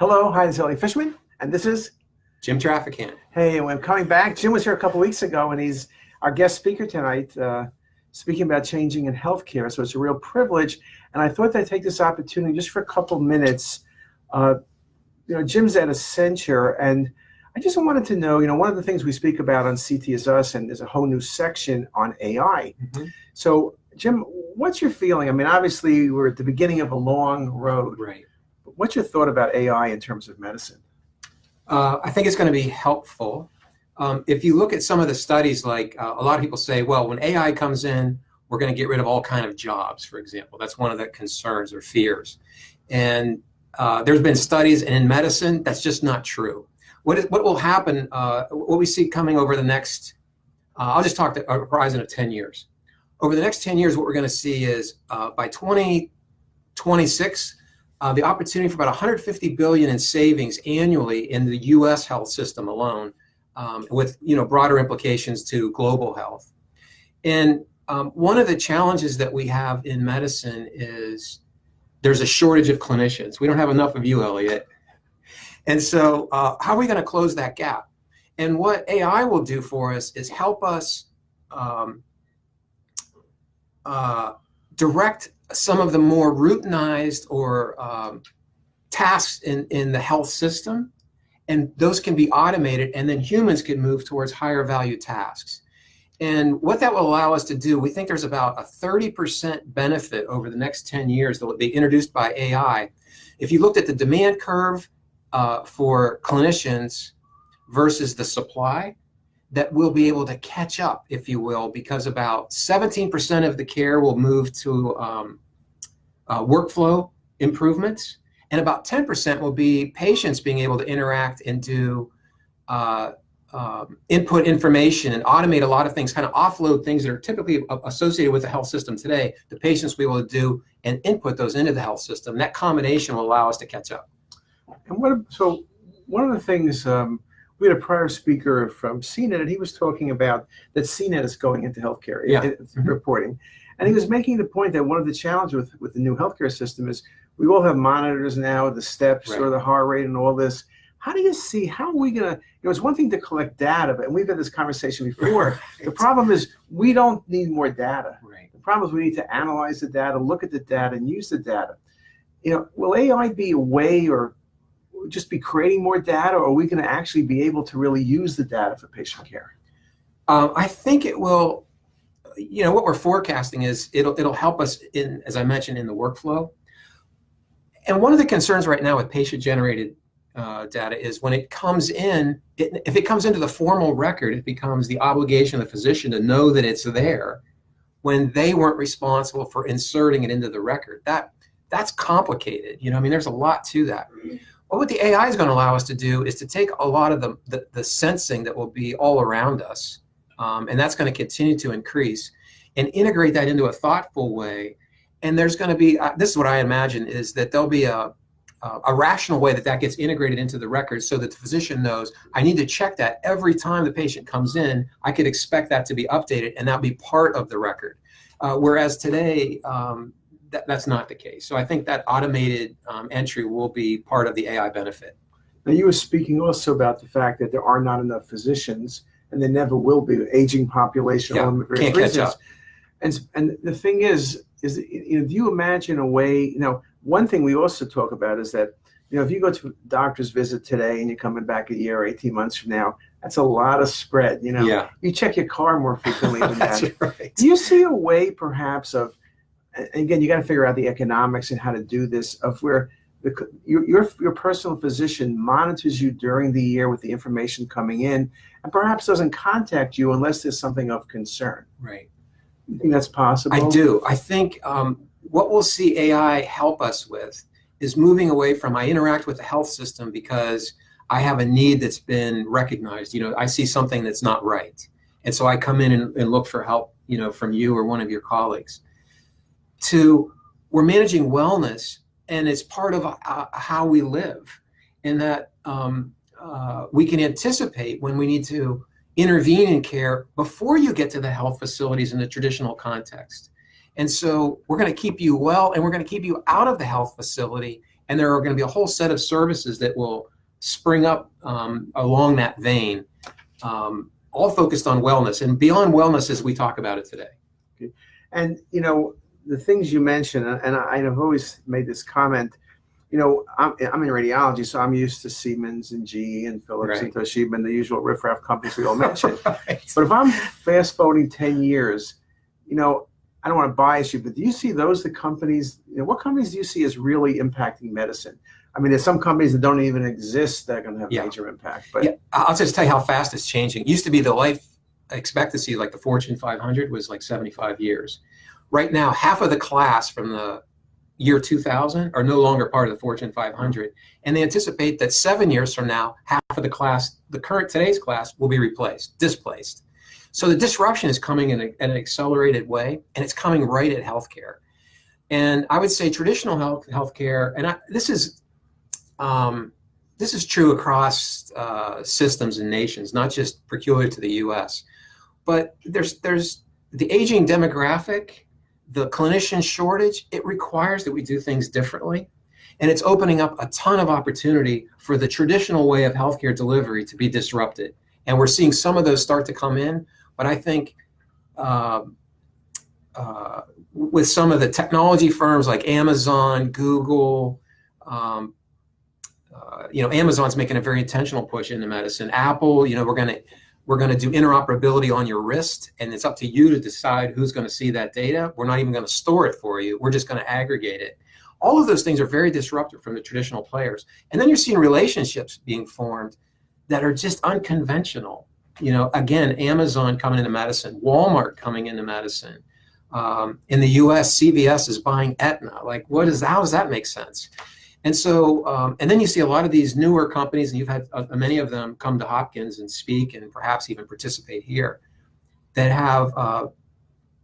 Hello, hi, this is Elliot Fishman, and this is Jim Traficant. Hey, and we're coming back. Jim was here a couple weeks ago, and he's our guest speaker tonight, speaking about changing in healthcare. So it's a real privilege, and I thought I'd take this opportunity just for a couple minutes. Jim's at Accenture, and I just wanted to know, one of the things we speak about on CTisus, and there's a whole new section on AI. Mm-hmm. So, Jim, what's your feeling? I mean, obviously, we're at the beginning of a long road. Right. What's your thought about AI in terms of medicine? I think it's going to be helpful. If you look at some of the studies, like a lot of people say, well, when AI comes in, we're going to get rid of all kind of jobs, for example. That's one of the concerns or fears. And there's been studies, and in medicine, that's just not true. What will happen, what we see coming over the next, I'll just talk a horizon of 10 years. Over the next 10 years, what we're going to see is by 2026, the opportunity for about 150 billion in savings annually in the U.S. health system alone, with broader implications to global health. And one of the challenges that we have in medicine is there's a shortage of clinicians. We don't have enough of you, Elliot. And so how are we going to close that gap? And what AI will do for us is help us direct some of the more routinized or tasks in the health system, and those can be automated, and then humans can move towards higher value tasks. And what that will allow us to do, we think there's about a 30% benefit over the next 10 years that will be introduced by AI. If you looked at the demand curve for clinicians versus the supply, that we'll be able to catch up, if you will, because about 17% of the care will move to workflow improvements, and about 10% will be patients being able to interact and do input information and automate a lot of things, kind of offload things that are typically associated with the health system today. The patients will be able to do and input those into the health system. That combination will allow us to catch up. And so one of the things, we had a prior speaker from CNET, and he was talking about that CNET is going into healthcare reporting. And he was making the point that one of the challenges with the new healthcare system is we all have monitors now, the steps or the heart rate and all this. How do you see, how are we going to, it's one thing to collect data, and we've had this conversation before. Right. The problem is we don't need more data. Right. The problem is we need to analyze the data, look at the data, and use the data. Will AI be a way or just be creating more data, or are we going to actually be able to really use the data for patient care? I think it will. What we're forecasting is it'll help us in, as I mentioned, in the workflow. And one of the concerns right now with patient-generated data is when it comes in, if it comes into the formal record, it becomes the obligation of the physician to know that it's there when they weren't responsible for inserting it into the record. That's complicated. There's a lot to that. Well, what the AI is going to allow us to do is to take a lot of the sensing that will be all around us, and that's going to continue to increase, and integrate that into a thoughtful way. And there's going to be, this is what I imagine, is that there'll be a rational way that gets integrated into the record so that the physician knows, I need to check that every time the patient comes in. I could expect that to be updated, and that'll be part of the record. Whereas today, that's not the case. So I think that automated entry will be part of the AI benefit. Now, you were speaking also about the fact that there are not enough physicians, and there never will be. An aging population. Can't catch up. And the thing is do you imagine a way? One thing we also talk about is that if you go to a doctor's visit today and you're coming back a year or 18 months from now, that's a lot of spread. You check your car more frequently than that. That's right. Do you see a way, perhaps, of, again, you got to figure out the economics and how to do this, of where your personal physician monitors you during the year with the information coming in, and perhaps doesn't contact you unless there's something of concern? Right. You think that's possible? I do. I think what we'll see AI help us with is moving away from, I interact with the health system because I have a need that's been recognized. I see something that's not right, and so I come in and look for help, from you or one of your colleagues. To, we're managing wellness, and it's part of how we live, and that we can anticipate when we need to intervene in care before you get to the health facilities in the traditional context. And so we're going to keep you well, and we're going to keep you out of the health facility And there are going to be a whole set of services that will spring up along that vein, all focused on wellness and beyond wellness as we talk about it today. Okay. And, the things you mentioned, and I've always made this comment, I'm in radiology, so I'm used to Siemens and GE and Philips and Toshiba and the usual riffraff companies we all mentioned. Right. But if I'm fast forwarding 10 years, I don't want to bias you, but do you see the companies, what companies do you see as really impacting medicine? I mean, there's some companies that don't even exist that are going to have major impact. But I'll just tell you how fast it's changing. It used to be the life expectancy, like the Fortune 500, was like 75 years. Right now, half of the class from the year 2000 are no longer part of the Fortune 500. And they anticipate that 7 years from now, half of the class, today's class, will be displaced. So the disruption is coming in an accelerated way, and it's coming right at healthcare. And I would say traditional healthcare, and this is true across systems and nations, not just peculiar to the U.S. But there's the aging demographic, the clinician shortage. It requires that we do things differently, and it's opening up a ton of opportunity for the traditional way of healthcare delivery to be disrupted. And we're seeing some of those start to come in, but I think with some of the technology firms like Amazon, Google, Amazon's making a very intentional push into medicine. Apple, we're going to do interoperability on your wrist, and it's up to you to decide who's going to see that data. We're not even going to store it for you. We're just going to aggregate it. All of those things are very disruptive from the traditional players. And then you're seeing relationships being formed that are just unconventional. Again, Amazon coming into medicine, Walmart coming into medicine. In the US, CVS is buying Aetna. Like, how does that make sense? And so, and then you see a lot of these newer companies, and you've had many of them come to Hopkins and speak and perhaps even participate here, that have,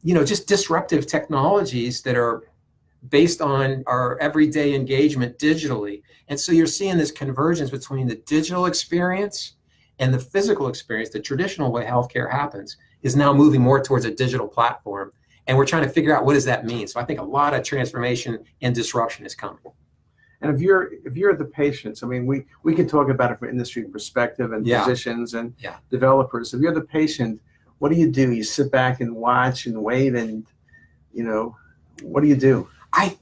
just disruptive technologies that are based on our everyday engagement digitally. And so you're seeing this convergence between the digital experience and the physical experience. The traditional way healthcare happens is now moving more towards a digital platform. And we're trying to figure out, what does that mean? So I think a lot of transformation and disruption is coming. And if you're the patients, I mean, we can talk about it from industry perspective and physicians and developers. If you're the patient, what do? You sit back and watch and wait, and what do you do? I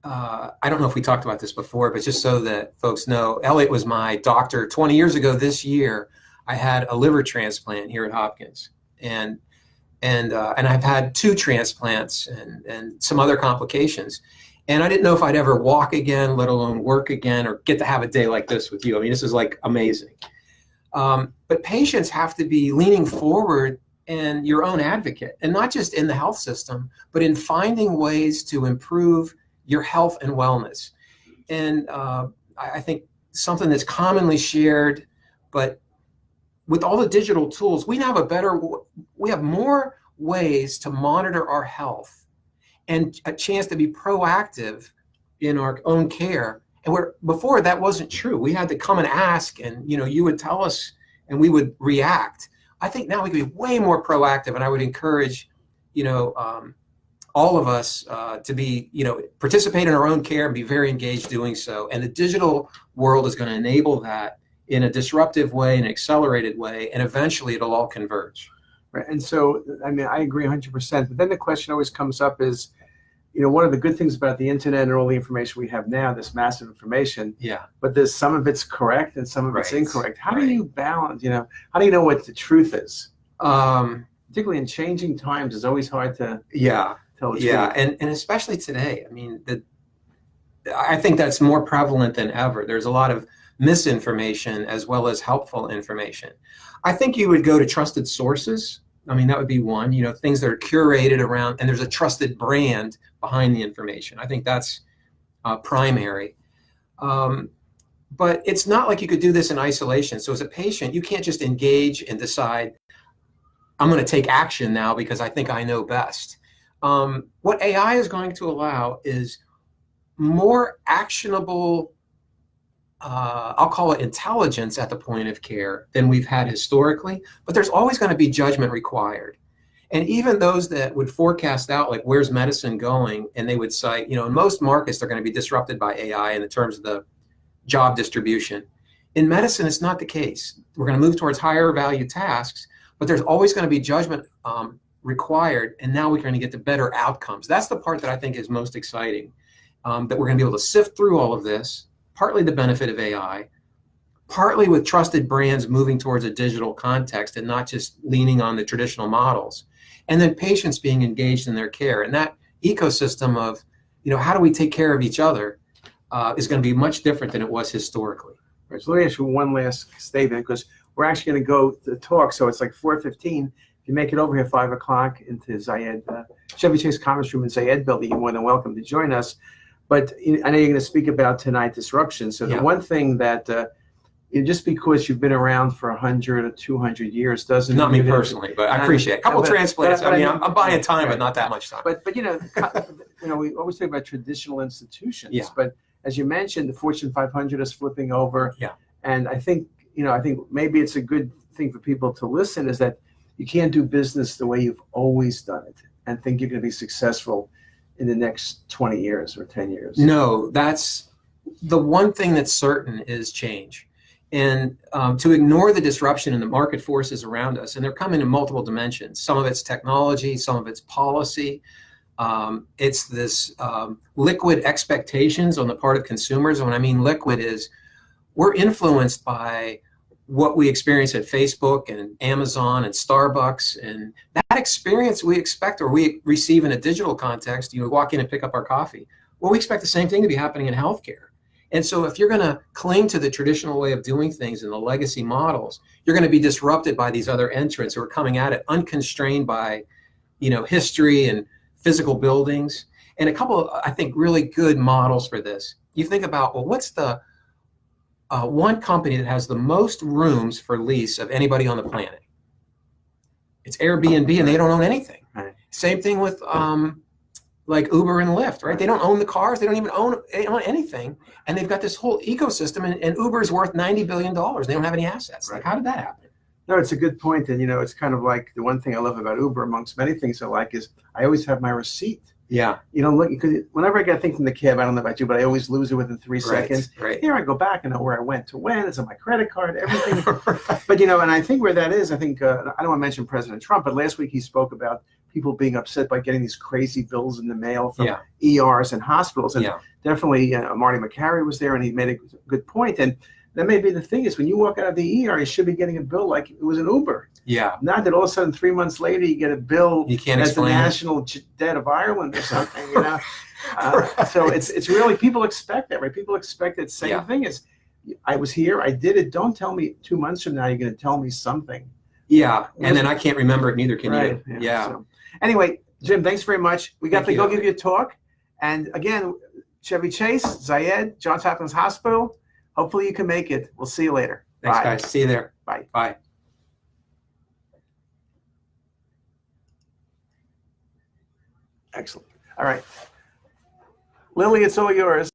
don't know if we talked about this before, but just so that folks know, Elliot was my doctor 20 years ago this year. I had a liver transplant here at Hopkins, and I've had 2 transplants and some other complications. And I didn't know if I'd ever walk again, let alone work again, or get to have a day like this with you. I mean, this is like amazing. But patients have to be leaning forward and your own advocate, and not just in the health system, but in finding ways to improve your health and wellness. And I think something that's commonly shared, but with all the digital tools, we have more ways to monitor our health and a chance to be proactive in our own care. And before that wasn't true. We had to come and ask, and you would tell us and we would react. I think now we can be way more proactive, and I would encourage all of us to be participate in our own care and be very engaged doing so. And the digital world is going to enable that in a disruptive way, an accelerated way, and eventually it'll all converge. Right. And so, I mean, I agree 100%. But then the question always comes up is, one of the good things about the internet and all the information we have now, this massive information. Yeah. But there's some of it's correct and some of it's incorrect. How do you balance? How do you know what the truth is? Particularly in changing times, it's always hard to tell the truth. Yeah, and especially today. I mean, I think that's more prevalent than ever. There's a lot of misinformation as well as helpful information. I think you would go to trusted sources. I mean, that would be one, things that are curated around, and there's a trusted brand behind the information. I think that's primary. But it's not like you could do this in isolation. So as a patient, you can't just engage and decide, I'm going to take action now because I think I know best. What AI is going to allow is more actionable, I'll call it intelligence at the point of care than we've had historically, but there's always going to be judgment required. And even those that would forecast out, like, where's medicine going? And they would cite, in most markets, they're going to be disrupted by AI in the terms of the job distribution. In medicine, it's not the case. We're going to move towards higher value tasks, but there's always going to be judgment required. And now we're going to get to better outcomes. That's the part that I think is most exciting, that we're going to be able to sift through all of this, partly the benefit of AI, partly with trusted brands moving towards a digital context and not just leaning on the traditional models. And then patients being engaged in their care. And that ecosystem of, how do we take care of each other is going to be much different than it was historically. Right, so let me ask you one last statement, because we're actually going to go to talk. So it's like 4:15. If you make it over here 5 o'clock into Zayed, Chevy Chase Conference Room in Zayed Building, you're more than welcome to join us. But I know you're going to speak about tonight disruption. So the one thing that just because you've been around for 100 or 200 years doesn't not me personally, but I appreciate it. A couple transplants. I'm buying time, but not that much time. But we always talk about traditional institutions. Yeah. But as you mentioned, the Fortune 500 is flipping over. Yeah. And I think maybe it's a good thing for people to listen is that you can't do business the way you've always done it and think you're going to be successful in the next 20 years or 10 years. No, that's the one thing that's certain is change. And to ignore the disruption in the market forces around us, and they're coming in multiple dimensions. Some of it's technology, some of it's policy. It's this liquid expectations on the part of consumers. And when I mean liquid is we're influenced by what we experience at Facebook and Amazon and Starbucks. And that experience we expect or we receive in a digital context, walk in and pick up our coffee. Well, we expect the same thing to be happening in healthcare. And so if you're going to cling to the traditional way of doing things and the legacy models, you're going to be disrupted by these other entrants who are coming at it unconstrained by, history and physical buildings. And a couple of, I think, really good models for this. You think about, well, what's the one company that has the most rooms for lease of anybody on the planet? It's Airbnb, and they don't own anything. Right. Same thing with like Uber and Lyft, right? They don't own the cars. They don't own anything. And they've got this whole ecosystem, and Uber is worth $90 billion. They don't have any assets. Right. Like, how did that happen? No, it's a good point. And, it's kind of like the one thing I love about Uber, amongst many things I like, is I always have my receipt. Yeah. Look, whenever I get a thing from the cab, I don't know about you, but I always lose it within 3 seconds. Right. Here I go back and know where I went to when. It's on my credit card, everything. But, and I think where that is, I think, I don't want to mention President Trump, but last week he spoke about people being upset by getting these crazy bills in the mail from ERs and hospitals. And definitely Marty McCary was there, and he made a good point. And that may be the thing is when you walk out of the ER, you should be getting a bill like it was an Uber. Yeah. Not that all of a sudden 3 months later you get a bill you can't as the explain national debt of Ireland or something, So it's really, people expect that, right? People expect that same thing is, I was here, I did it. Don't tell me 2 months from now you're going to tell me something. Yeah, and then I can't remember it, neither can you. Yeah. So, anyway, Jim, thanks very much. We got to go give you a talk. And again, Chevy Chase, Zayed, Johns Hopkins Hospital. Hopefully you can make it. We'll see you later. Thanks, Bye. guys. See you there. Bye. Bye. Excellent. All right. Lily, it's all yours.